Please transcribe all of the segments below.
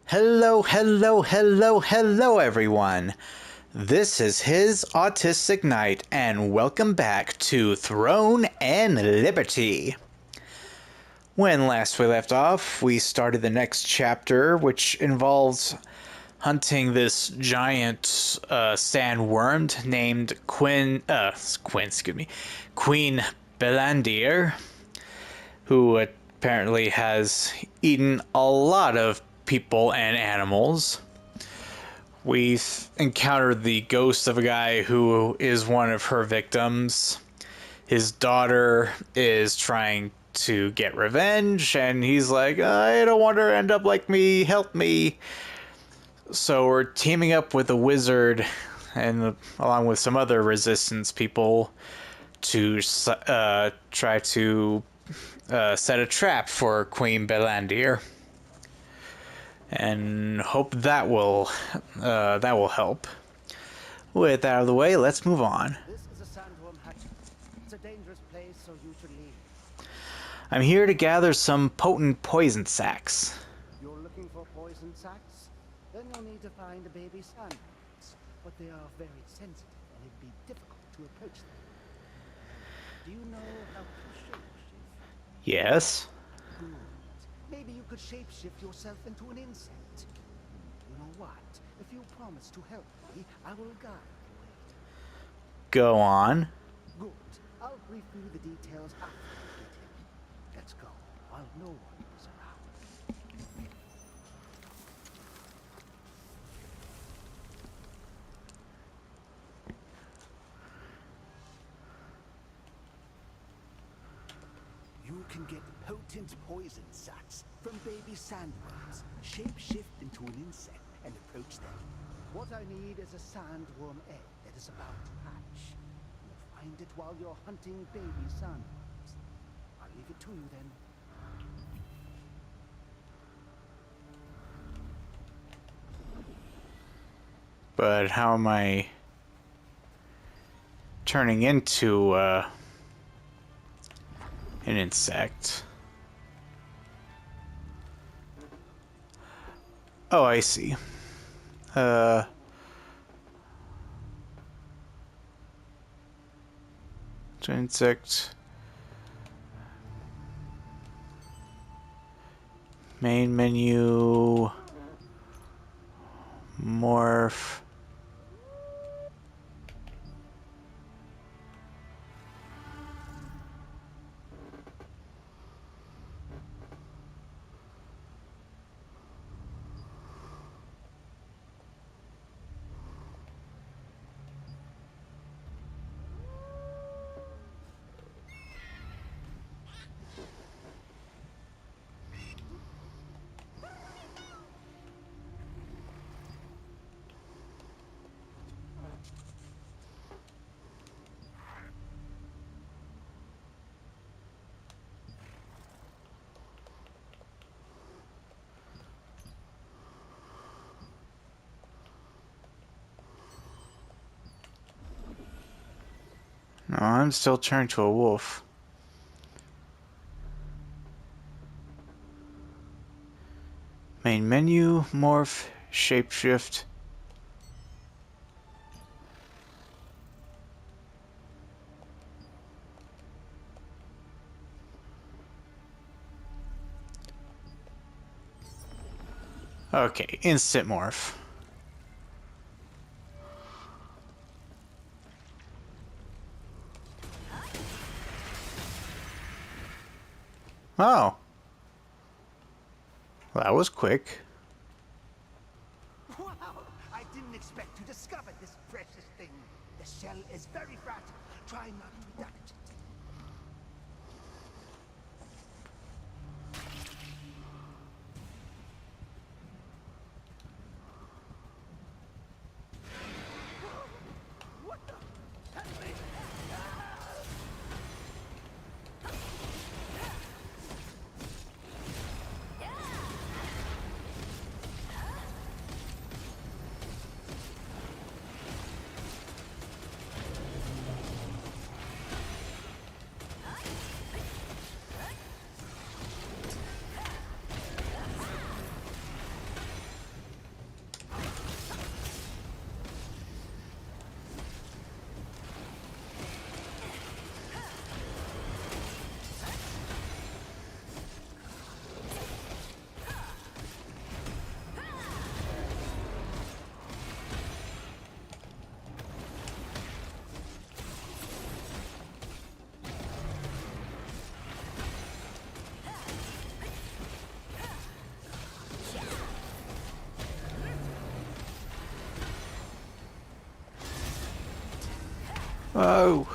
Hello, hello, hello, hello, everyone. This is His Autistic Night, and welcome back to Throne and Liberty. When last we left off, we started the next chapter, which involves hunting this giant sandworm named Queen Bellandir, who apparently has eaten a lot of people and animals. We've encountered the ghost of a guy who is one of her victims. His daughter is trying to get revenge, and he's like, I don't want her to end up like me, help me. So we're teaming up with a wizard, and along with some other resistance people, to try to set a trap for Queen Bellandir, and hope that will help. With that out of the way, let's move on. This is a sandworm hatchery. It's a dangerous place, so you should leave. I'm here to gather some potent poison sacs. You're looking for poison sacs? Then you'll need to find the baby sandworms. But they are very sensitive, and it'd be difficult to approach them. Do you know how to shapeshift? Yes. Good. Maybe you could shapeshift yourself into an insect. You know what? If you promise to help me, I will guide the way. Go on. Good. I'll brief you the details after we get in. Let's go, while no one is around. You can get potent poison sacs from baby sandworms. Shape-shift into an insect and approach them. What I need is a sandworm egg that is about to hatch. You'll find it while you're hunting baby sandworms. I'll leave it to you then. But how am I turning into an insect? Oh, I see. To insect. Main menu. Morph. No, I'm still turned to a wolf. Main menu, morph, shapeshift. Okay, instant morph. Oh. Well, that was quick. Wow! I didn't expect to discover this precious thing. The shell is very fragile. Try not to damage it. What the? Oh.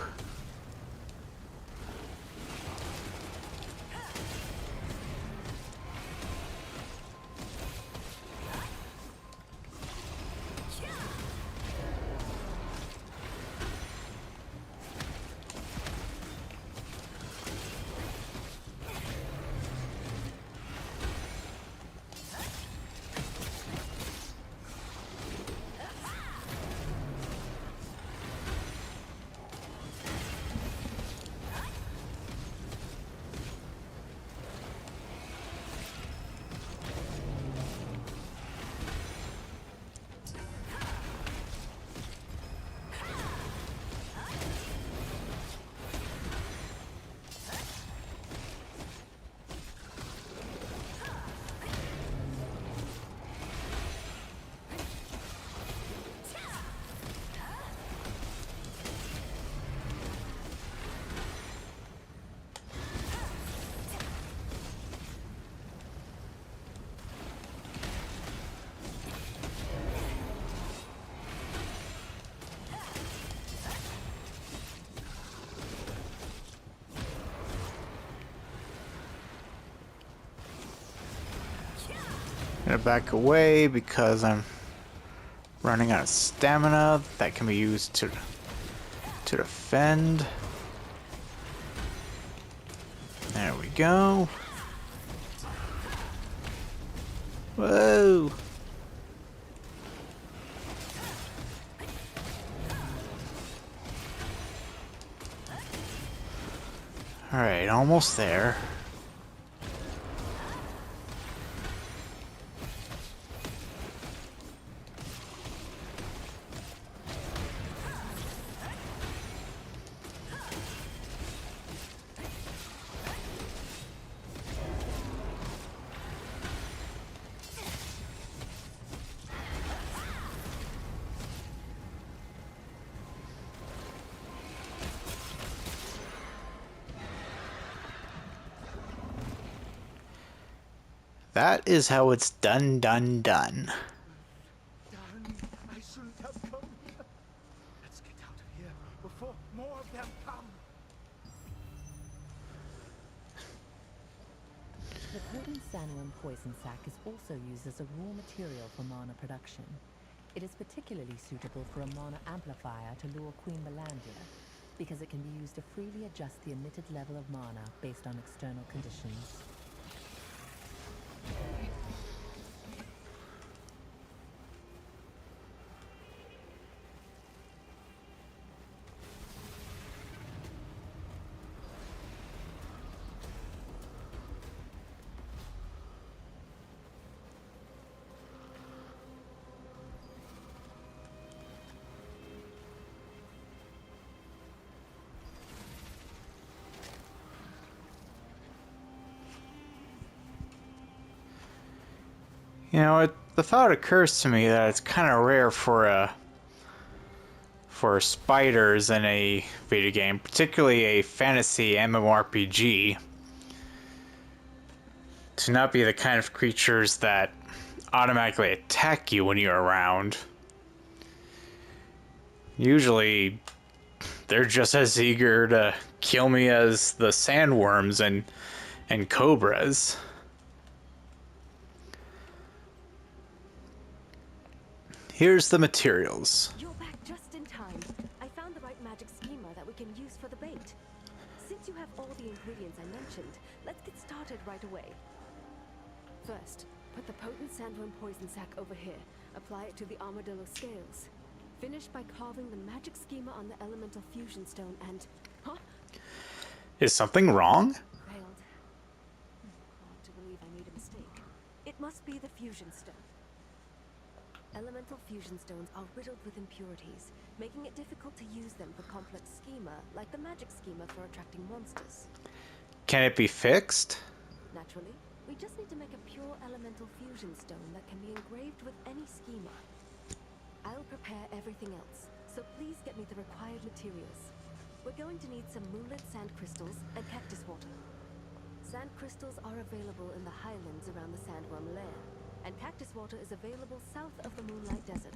Gonna back away because I'm running out of stamina that can be used to defend. There we go. Whoa! Alright, almost there. That is how it's done. Darn, I shouldn't have come here. Let's get out of here before more of them come. The potent sandworm poison sac is also used as a raw material for mana production. It is particularly suitable for a mana amplifier to lure Queen Bellandir, because it can be used to freely adjust the emitted level of mana based on external conditions. You know, the thought occurs to me that it's kind of rare for spiders in a video game, particularly a fantasy MMORPG, to not be the kind of creatures that automatically attack you when you're around. Usually, they're just as eager to kill me as the sandworms and cobras. Here's the materials. You're back just in time. I found the right magic schema that we can use for the bait. Since you have all the ingredients I mentioned, let's get started right away. First, put the potent sandworm poison sac over here. Apply it to the armadillo scales. Finish by carving the magic schema on the elemental fusion stone and... Huh? Is something wrong? Failed. Hard to believe I made a mistake. It must be the fusion stone. Elemental fusion stones are riddled with impurities, making it difficult to use them for complex schema, like the magic schema for attracting monsters. Can it be fixed? Naturally, we just need to make a pure elemental fusion stone that can be engraved with any schema. I'll prepare everything else, so please get me the required materials. We're going to need some moonlit sand crystals and cactus water. Sand crystals are available in the highlands around the sandworm lair, and cactus water is available south of the Moonlight Desert.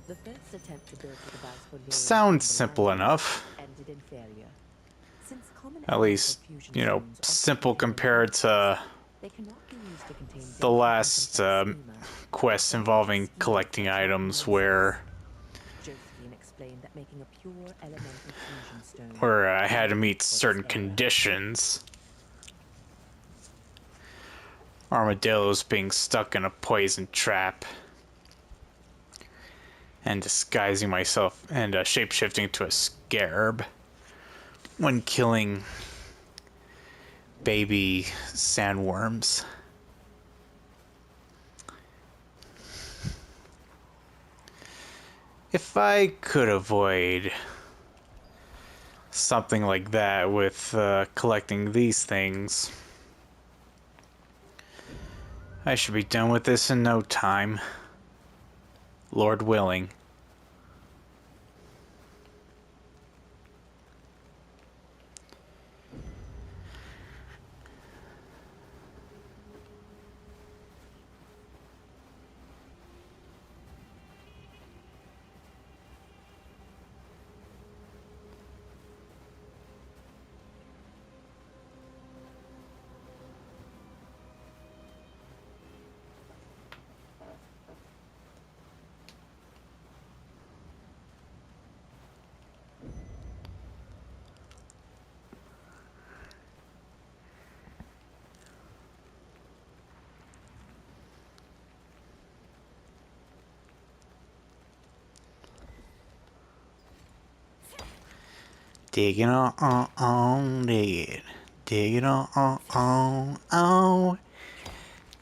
The first attempt to build the device for luring Sounds Queen simple Bellandir enough. ended in failure. Since common At elemental least, fusion you know, stones often simple contain compared to they cannot be used to contain the delicate and last complex schema. quests The magic involving schema collecting fetched nothing items makes where sense. Josephine explained that making a pure elemental fusion stone I would had to make meet up for certain this error. conditions. Armadillos being stuck in a poison trap. And disguising myself and shapeshifting to a scarab when killing baby sandworms. If I could avoid something like that with collecting these things, I should be done with this in no time. Lord willing. Digging dig it. Digging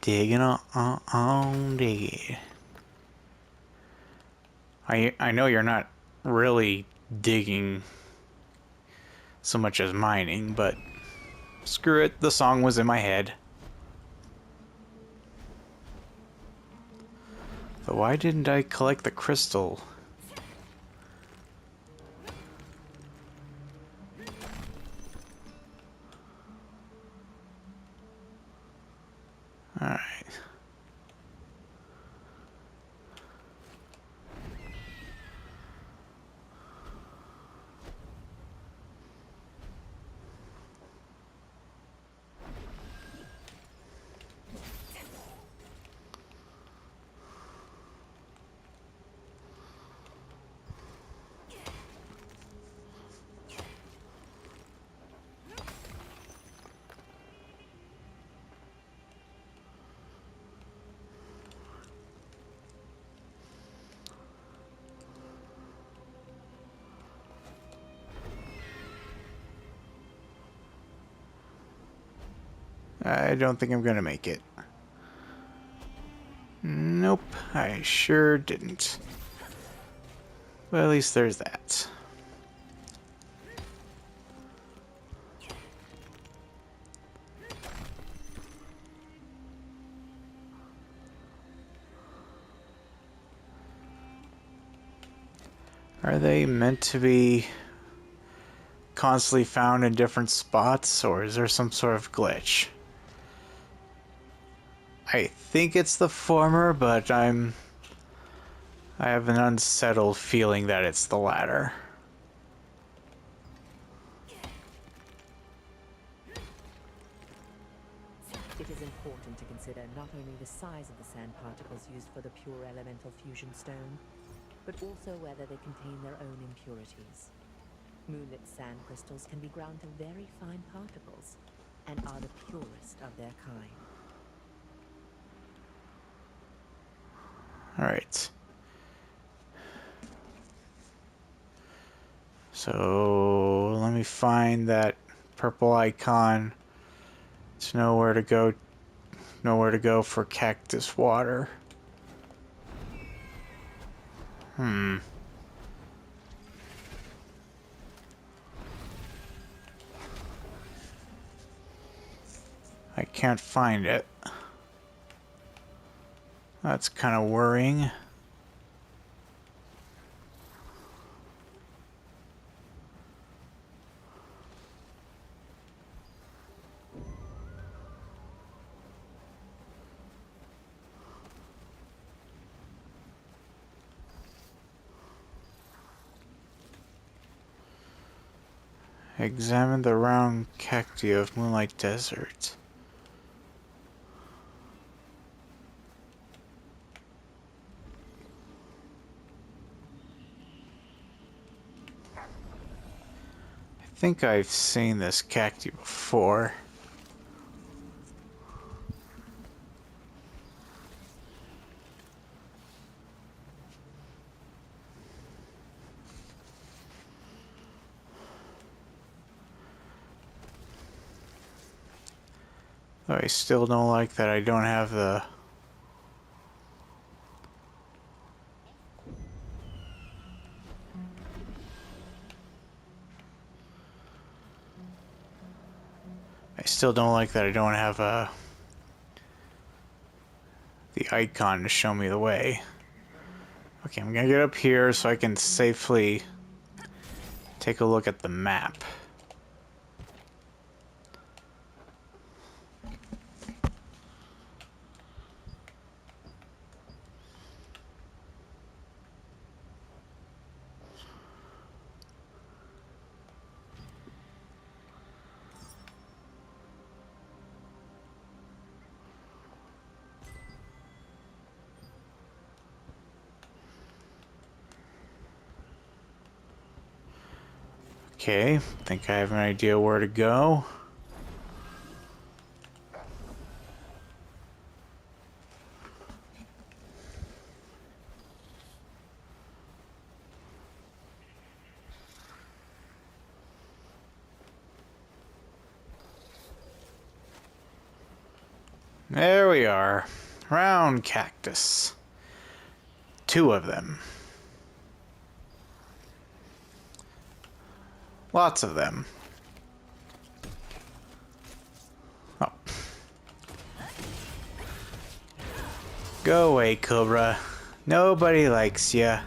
digging dig it. I know you're not really digging so much as mining, but screw it, the song was in my head. But why didn't I collect the crystal? Alright. I don't think I'm gonna make it. Nope, I sure didn't. But at least there's that. Are they meant to be constantly found in different spots, or is there some sort of glitch? I think it's the former, but I have an unsettled feeling that it's the latter. It is important to consider not only the size of the sand particles used for the pure elemental fusion stone, but also whether they contain their own impurities. Moonlit sand crystals can be ground to very fine particles, and are the purest of their kind. Alright. So let me find that purple icon to know where to go for cactus water. I can't find it. That's kind of worrying. Examine the round cacti of Moonlight Desert. I think I've seen this cacti before. Though I still don't like that I don't have the... I still don't like that I don't have the icon to show me the way. Okay, I'm gonna get up here so I can safely take a look at the map. Okay, think I have an idea where to go. There we are. Round cactus. 2 of them. Lots of them. Oh. Go away, Cobra. Nobody likes ya.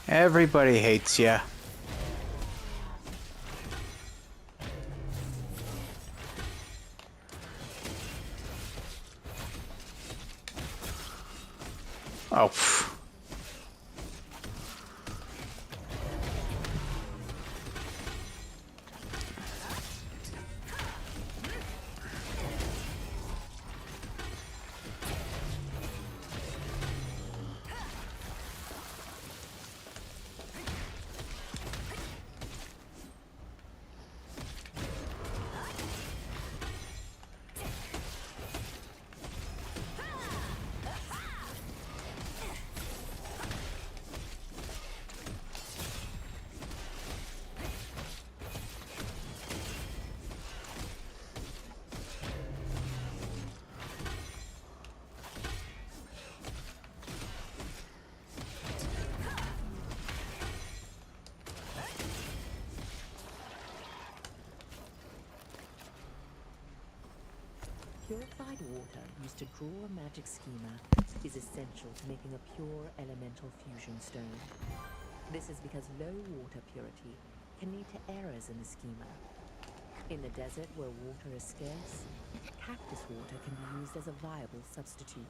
Everybody hates ya. Oh, phew. Purified water used to draw a magic schema is essential to making a pure elemental fusion stone. This is because low water purity can lead to errors in the schema. In the desert where water is scarce, cactus water can be used as a viable substitute.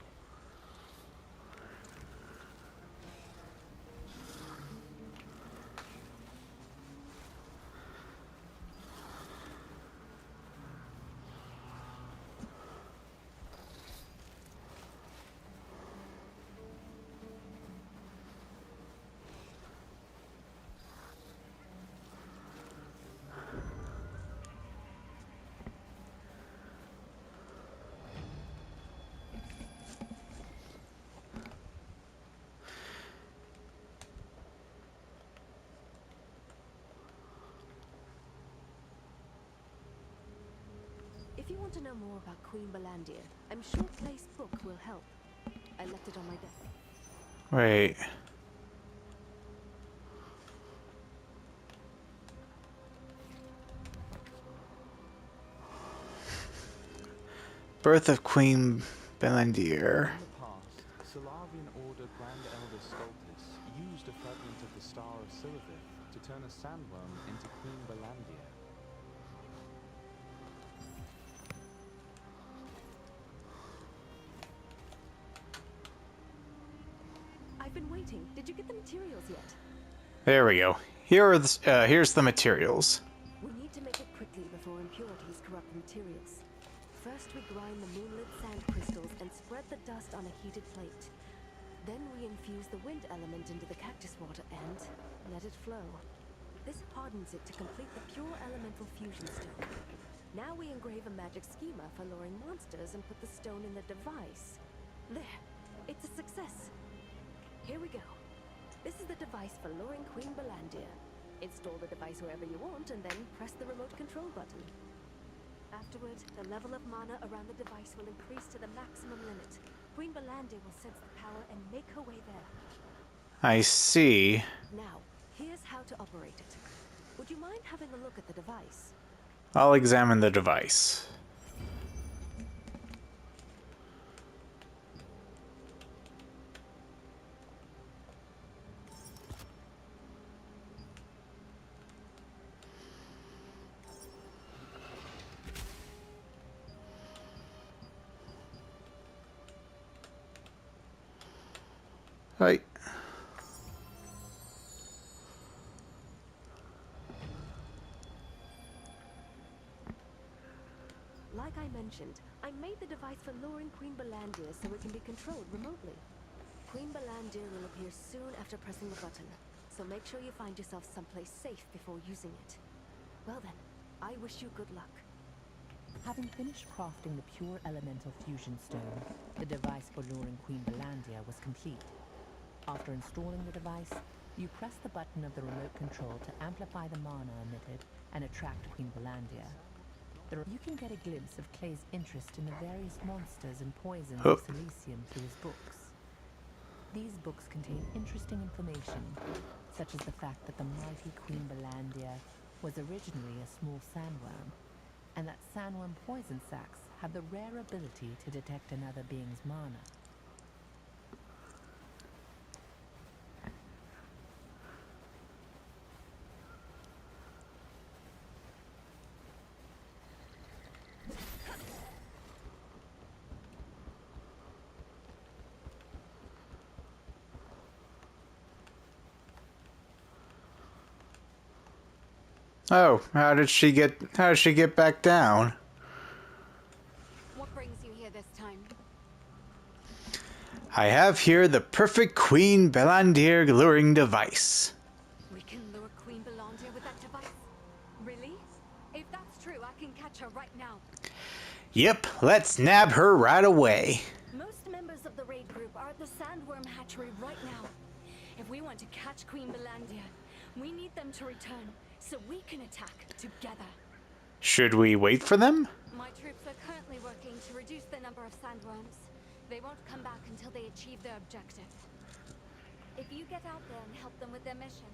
If you want to know more about Queen Bellandir, I'm sure Clay's book will help. I left it on my desk. Wait. Birth of Queen Bellandir. In the past, Solavian Order Grand Elder Sculptus used a fragment of the Star of Silvith to turn a sandworm into Queen Bellandir. I've been waiting. Did you get the materials yet? There we go. here's the materials. We need to make it quickly before impurities corrupt the materials. First, we grind the moonlit sand crystals and spread the dust on a heated plate. Then we infuse the wind element into the cactus water and let it flow. This hardens it to complete the pure elemental fusion stone. Now we engrave a magic schema for luring monsters and put the stone in the device. There, it's a success. Here we go. This is the device for luring Queen Bellandir. Install the device wherever you want and then press the remote control button. Afterward, the level of mana around the device will increase to the maximum limit. Queen Bellandir will sense the power and make her way there. I see. Now, here's how to operate it. Would you mind having a look at the device? I'll examine the device. Right. Like I mentioned, I made the device for luring Queen Bellandir so it can be controlled remotely. Queen Bellandir will appear soon after pressing the button, so make sure you find yourself someplace safe before using it. Well then, I wish you good luck. Having finished crafting the pure elemental fusion stone, the device for luring Queen Bellandir was complete. After installing the device, you press the button of the remote control to amplify the mana emitted and attract Queen Bellandir. You can get a glimpse of Clay's interest in the various monsters and poisons of Silesium through his books. These books contain interesting information, such as the fact that the mighty Queen Bellandir was originally a small sandworm, and that sandworm poison sacs have the rare ability to detect another being's mana. Oh, how did she get back down? What brings you here this time? I have here the perfect Queen Bellandir luring device. We can lure Queen Bellandir with that device? Really? If that's true, I can catch her right now. Yep, let's nab her right away. Most members of the raid group are at the sandworm hatchery right now. If we want to catch Queen Bellandir, we need them to return so we can attack together. Should we wait for them? My troops are currently working to reduce the number of sandworms. They won't come back until they achieve their objective. If you get out there and help them with their mission,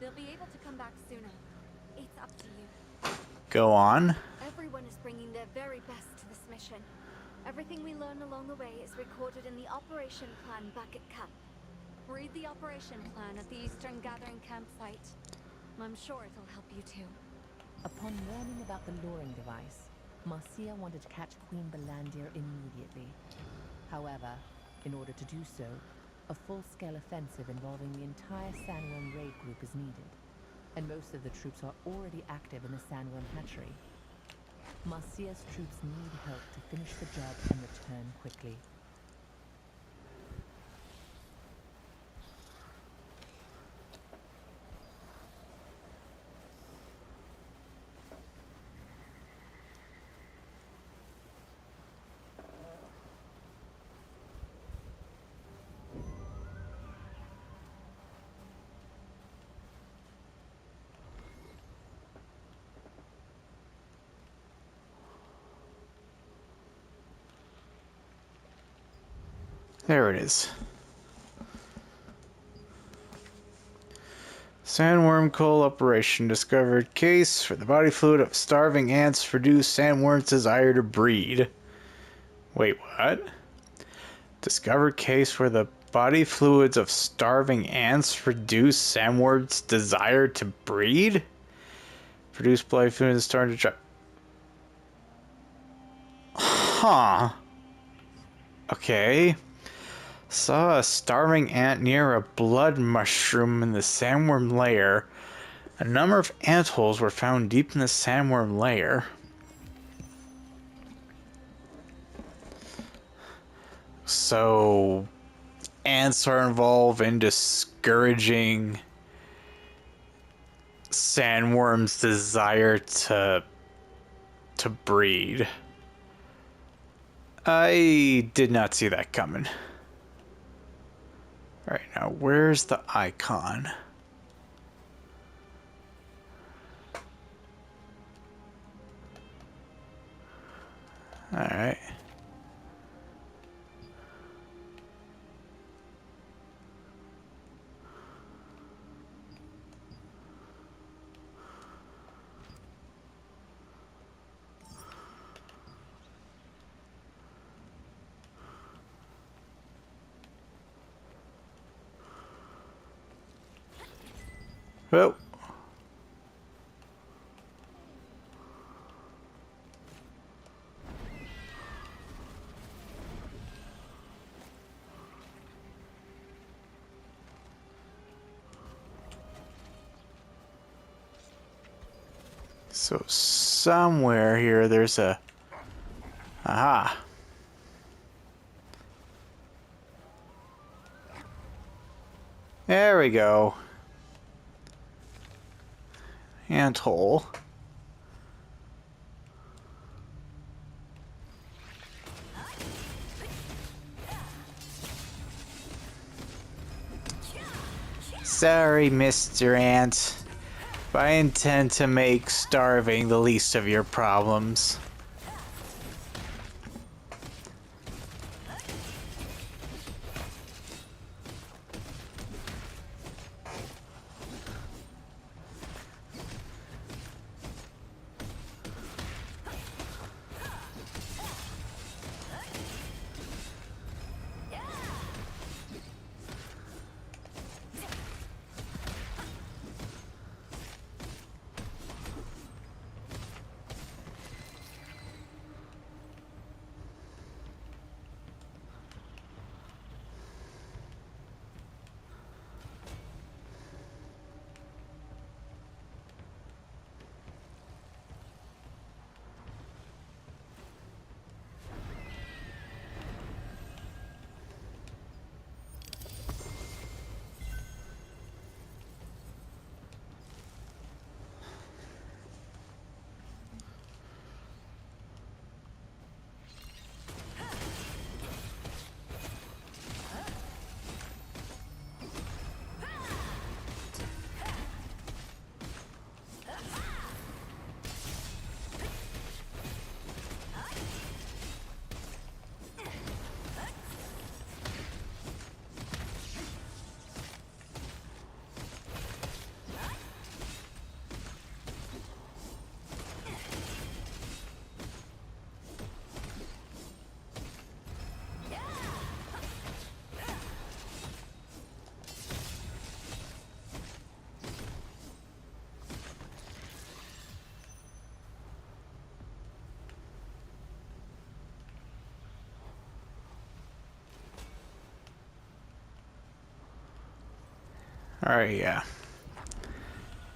they'll be able to come back sooner. It's up to you. Go on. Everyone is bringing their very best to this mission. Everything we learn along the way is recorded in the operation plan back at camp. Read the operation plan at the Eastern Gathering campsite. I'm sure it'll help you too. Upon learning about the luring device, Marcia wanted to catch Queen Bellandir immediately. However, in order to do so, a full-scale offensive involving the entire Sandworm raid group is needed, and most of the troops are already active in the Sandworm hatchery. Marcia's troops need help to finish the job and return quickly. There it is. Sandworm coal operation. Discovered case for the body fluid of starving ants produce sandworm's desire to breed. Wait, what? Discovered case where the body fluids of starving ants reduce sandworm's desire to breed? Produce blood fluid and starting to drop. Huh. Okay. Saw a starving ant near a blood mushroom in the sandworm lair. A number of antholes were found deep in the sandworm layer. So, ants are involved in discouraging sandworms' desire to breed. I did not see that coming. Alright, now where's the icon? Alright. Oh. So somewhere here there's a... Aha. There we go. Anthole. Sorry, Mr. Ant. But I intend to make starving the least of your problems. Alright, yeah.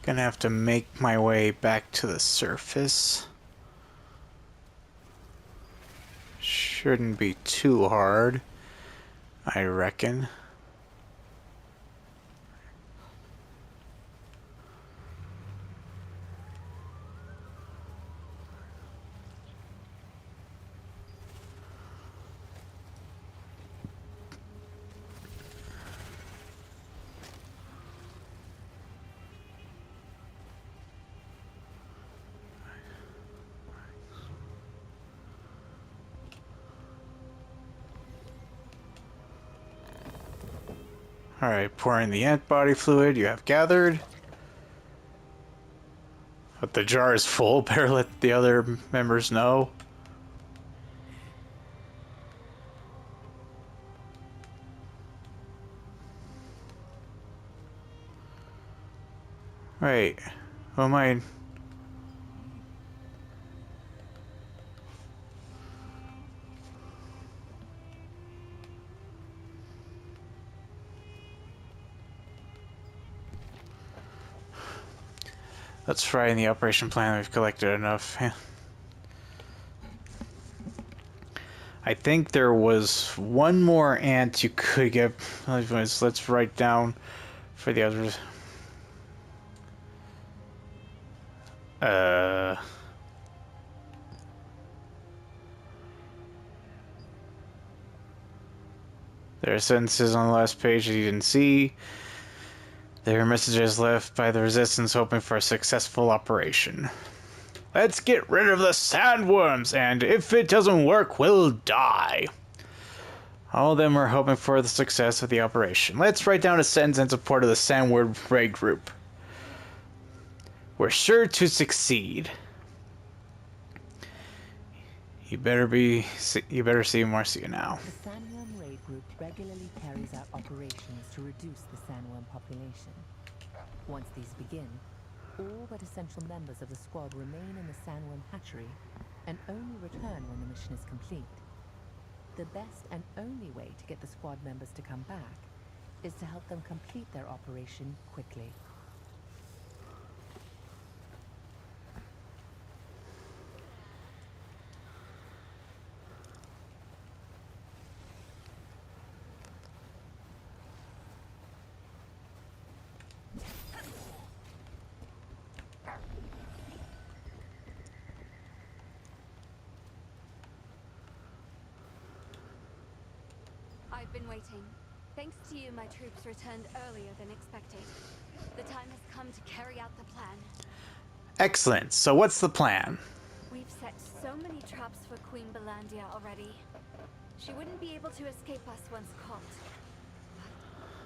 Gonna have to make my way back to the surface. Shouldn't be too hard, I reckon. Alright, pouring the ant body fluid you have gathered. But the jar is full, better let the other members know. Right. Oh my... Let's try in the operation plan. We've collected enough. I think there was one more ant you could get. Let's write down for the others. There are sentences on the last page that you didn't see. There are messages left by the resistance hoping for a successful operation. Let's get rid of the sandworms, and if it doesn't work, we'll die. All of them are hoping for the success of the operation. Let's write down a sentence in support of the sandworm raid group. We're sure to succeed. You better see Marcia now. The sandworm raid group regularly carries out operations to reduce the sandworm population. Once these begin, all but essential members of the squad remain in the sandworm hatchery and only return when the mission is complete. The best and only way to get the squad members to come back is to help them complete their operation quickly. I've been waiting. Thanks to you, my troops returned earlier than expected. The time has come to carry out the plan. Excellent. So what's the plan? We've set so many traps for Queen Bellandir already. She wouldn't be able to escape us once caught.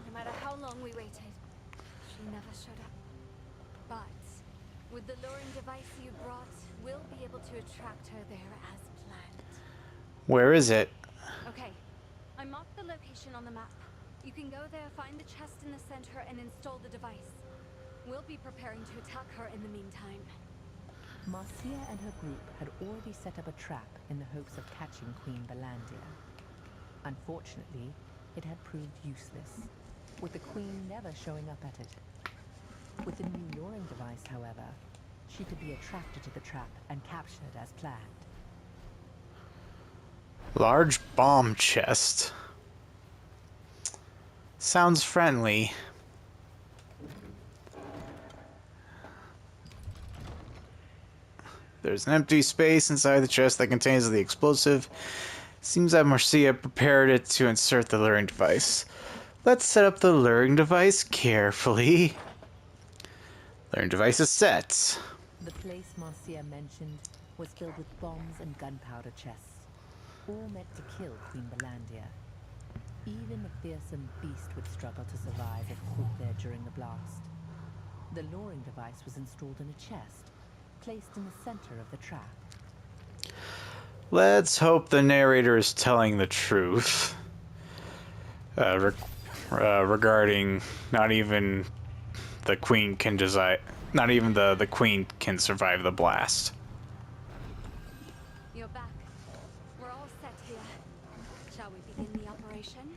No matter how long we waited, she never showed up. But with the luring device you brought, we'll be able to attract her there as planned. Where is it? Okay, I marked the location on the map. You can go there, find the chest in the center, and install the device. We'll be preparing to attack her in the meantime. Marcia and her group had already set up a trap in the hopes of catching Queen Bellandir. Unfortunately, it had proved useless, with the Queen never showing up at it. With the new luring device, however, she could be attracted to the trap and captured as planned. Large bomb chest. Sounds friendly. There's an empty space inside the chest that contains the explosive. Seems that Marcia prepared it to insert the luring device. Let's set up the luring device carefully. Luring device is set. The place Marcia mentioned was filled with bombs and gunpowder chests, all meant to kill Queen Bellandir. Even the fearsome beast would struggle to survive if caught there during the blast. The luring device was installed in a chest, placed in the center of the trap. Let's hope the narrator is telling the truth. Regarding not even the queen can not even the queen can survive the blast. You're back. We're all set here. Shall we begin the operation?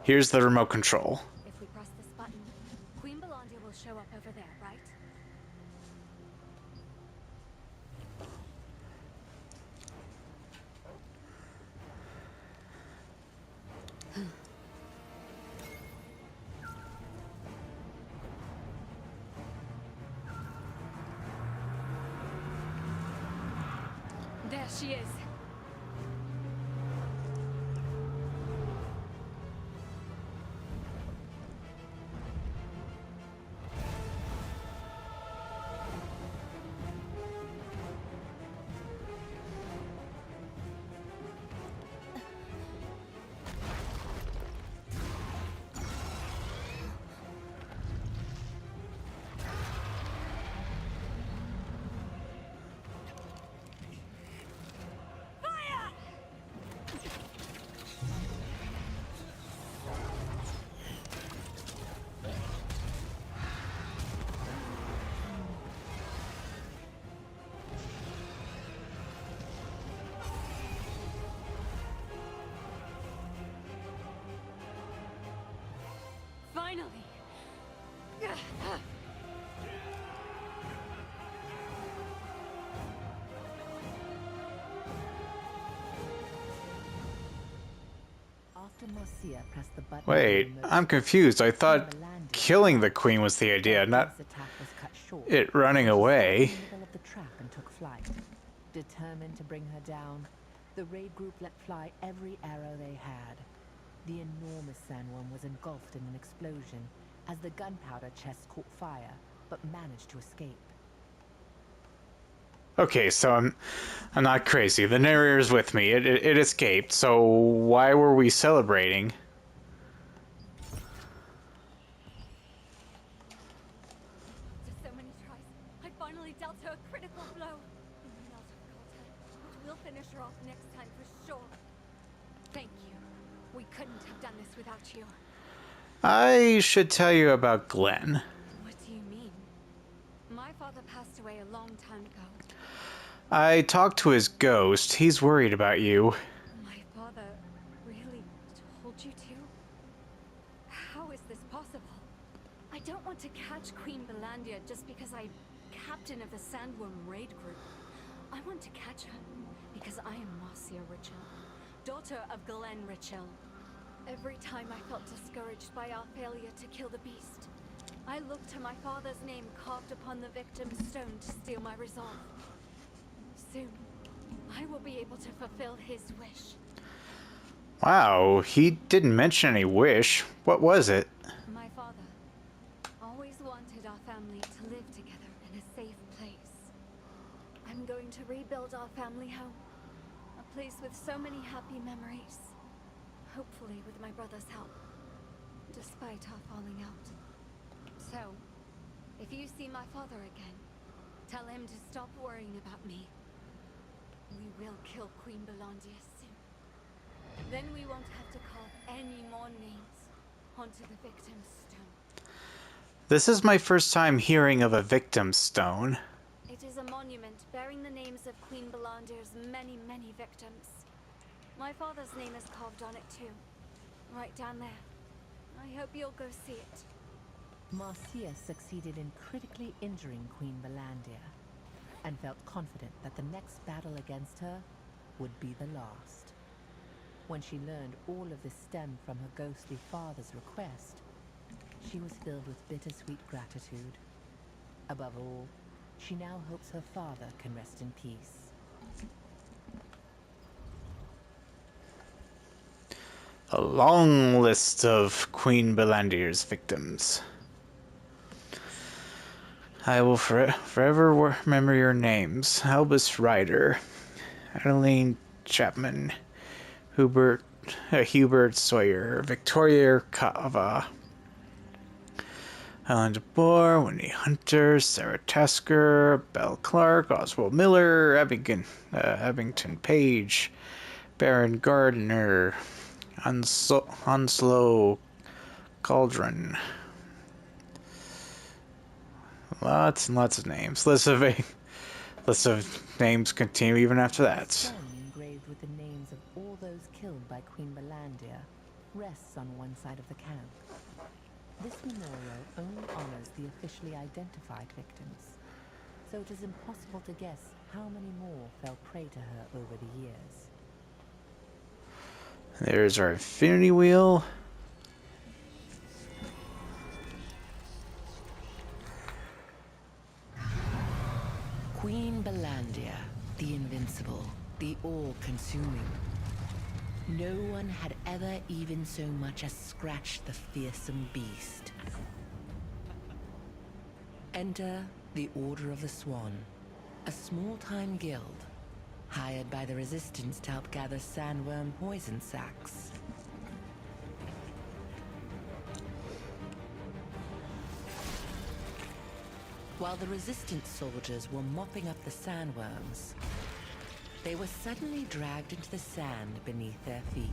Here's the remote control. If we press this button, Queen Bellandir will show up over there, right? There she is. Finally! After Marcia pressed the button. Wait, I'm confused. I thought killing the queen was the idea, not Attack was cut short. it running She stopped away. in the middle of the trap and took flight. Determined to bring her down, the raid group let fly every arrow they had. The enormous sandworm was engulfed in an explosion as the gunpowder chest caught fire, but managed to escape. Okay, so I'm not crazy. The narrator's with me. It escaped. So why were we celebrating? After so many tries, I finally dealt her a critical blow. And we knelt her altar, but we'll finish her off next time for sure. Thank you. We couldn't have done this without you. I should tell you about Glenn. What do you mean? My father passed away a long time ago. I talked to his ghost. He's worried about you. My father really told you to? How is this possible? I don't want to catch Queen Bellandir just because I'm captain of the Sandworm raid group. I want to catch her because I am Marcia Richel, daughter of Glenn Richel. Every time I felt discouraged by our failure to kill the beast, I looked to my father's name carved upon the victim's stone to steel my resolve. Soon, I will be able to fulfill his wish. Wow, he didn't mention any wish. What was it? My father always wanted our family to live together in a safe place. I'm going to rebuild our family home. A place with so many happy memories. Hopefully with my brother's help. Despite our falling out. So, if you see my father again, tell him to stop worrying about me. We will kill Queen Bellandir soon. Then we won't have to carve any more names onto the victim's stone. This is my first time hearing of a victim stone. It is a monument bearing the names of Queen Bellandir's many, many victims. My father's name is carved on it too. Right down there. I hope you'll go see it. Marcia succeeded in critically injuring Queen Bellandir, and felt confident that the next battle against her would be the last. When she learned all of this stemmed from her ghostly father's request, she was filled with bittersweet gratitude. Above all, she now hopes her father can rest in peace. A long list of Queen Bellandir's victims. I will forever remember your names. Albus Ryder, Adeline Chapman, Hubert Sawyer, Victoria Cava, Helen DeBoer, Wendy Hunter, Sarah Tasker, Belle Clark, Oswald Miller, Abington Page, Baron Gardner, Onslow Cauldron. Lots and lots of names. List of names continue even after that. Stone engraved with the names of all those killed by Queen Bellandir rests on one side of the camp. This memorial only honors the officially identified victims, so it is impossible to guess how many more fell prey to her over the years. There's our infinity wheel. Queen Bellandir, the invincible, the all-consuming. No one had ever even so much as scratched the fearsome beast. Enter the Order of the Swan, a small-time guild, hired by the Resistance to help gather sandworm poison sacs. While the Resistance soldiers were mopping up the sandworms, they were suddenly dragged into the sand beneath their feet.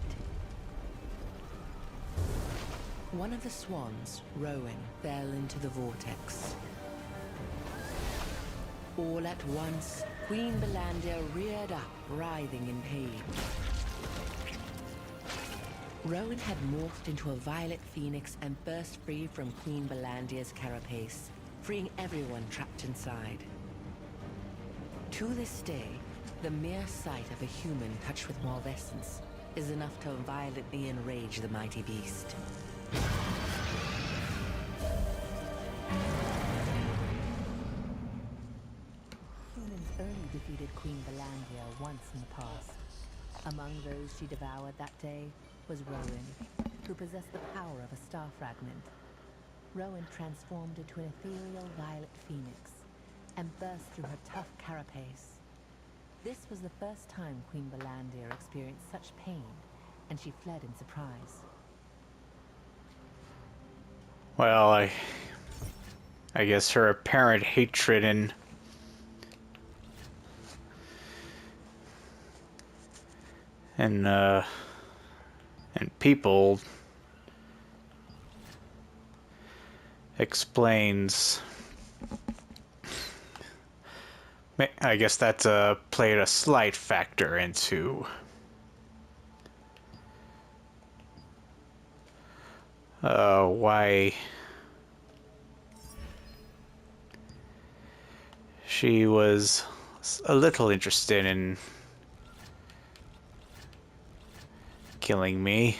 One of the swans, Rowan, fell into the vortex. All at once, Queen Bellandir reared up, writhing in pain. Rowan had morphed into a violet phoenix and burst free from Queen Bellandir's carapace, freeing everyone trapped inside. To this day, the mere sight of a human touched with malvescence is enough to violently enrage the mighty beast. Humans only defeated Queen Bellandir once in the past. Among those she devoured that day was Rowan, who possessed the power of a star fragment. Rowan transformed into an ethereal violet phoenix and burst through her tough carapace. This was the first time Queen Bellandir experienced such pain, and she fled in surprise. Well, I guess her apparent hatred and people explains. I guess that's played a slight factor into why she was a little interested in killing me.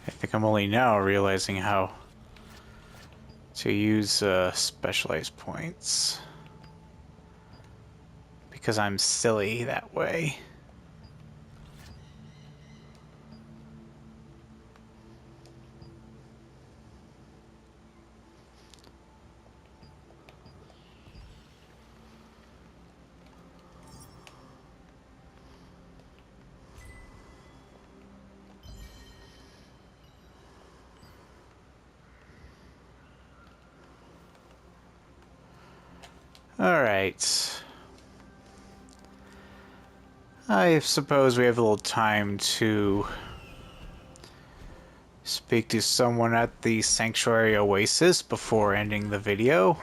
I think I'm only now realizing how to use specialized points. Because I'm silly that way. Alright. I suppose we have a little time to speak to someone at the Sanctuary Oasis before ending the video.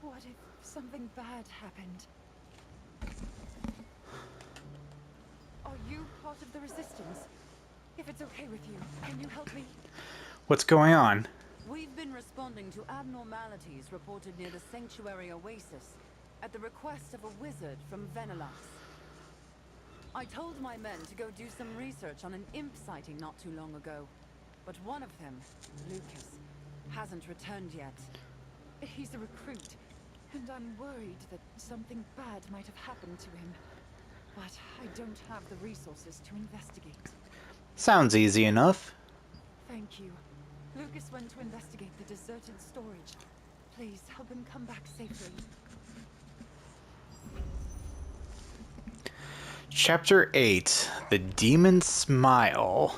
What if something bad happened? Are you part of the Resistance? If it's okay with you, can you help me? What's going on? We've been responding to abnormalities reported near the Sanctuary Oasis at the request of a wizard from Venelas. I told my men to go do some research on an imp sighting not too long ago, but one of them, Lucas, hasn't returned yet. He's a recruit, and I'm worried that something bad might have happened to him. but I don't have the resources to investigate. Sounds easy enough. Thank you. Lucas went to investigate the deserted storage. Please help him come back safely. Chapter 8, The Demon's Smile.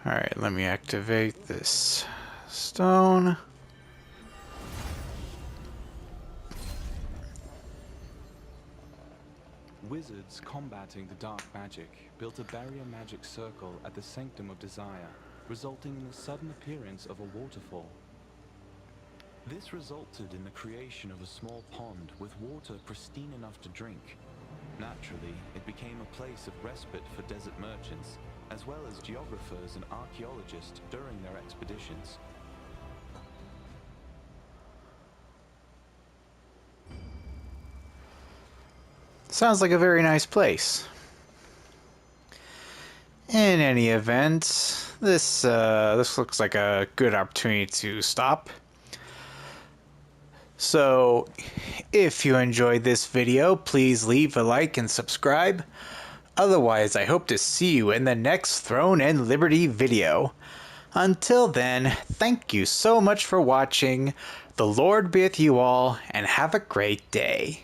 Alright, let me activate this stone. Wizards combating the dark magic built a barrier magic circle at the Sanctum of Desire, resulting in the sudden appearance of a waterfall. This resulted in the creation of a small pond with water pristine enough to drink. Naturally, it became a place of respite for desert merchants, as well as geographers and archaeologists during their expeditions. Sounds like a very nice place. In any event, this looks like a good opportunity to stop. So, if you enjoyed this video, please leave a like and subscribe. Otherwise, I hope to see you in the next Throne and Liberty video. Until then, thank you so much for watching. The Lord be with you all, and have a great day.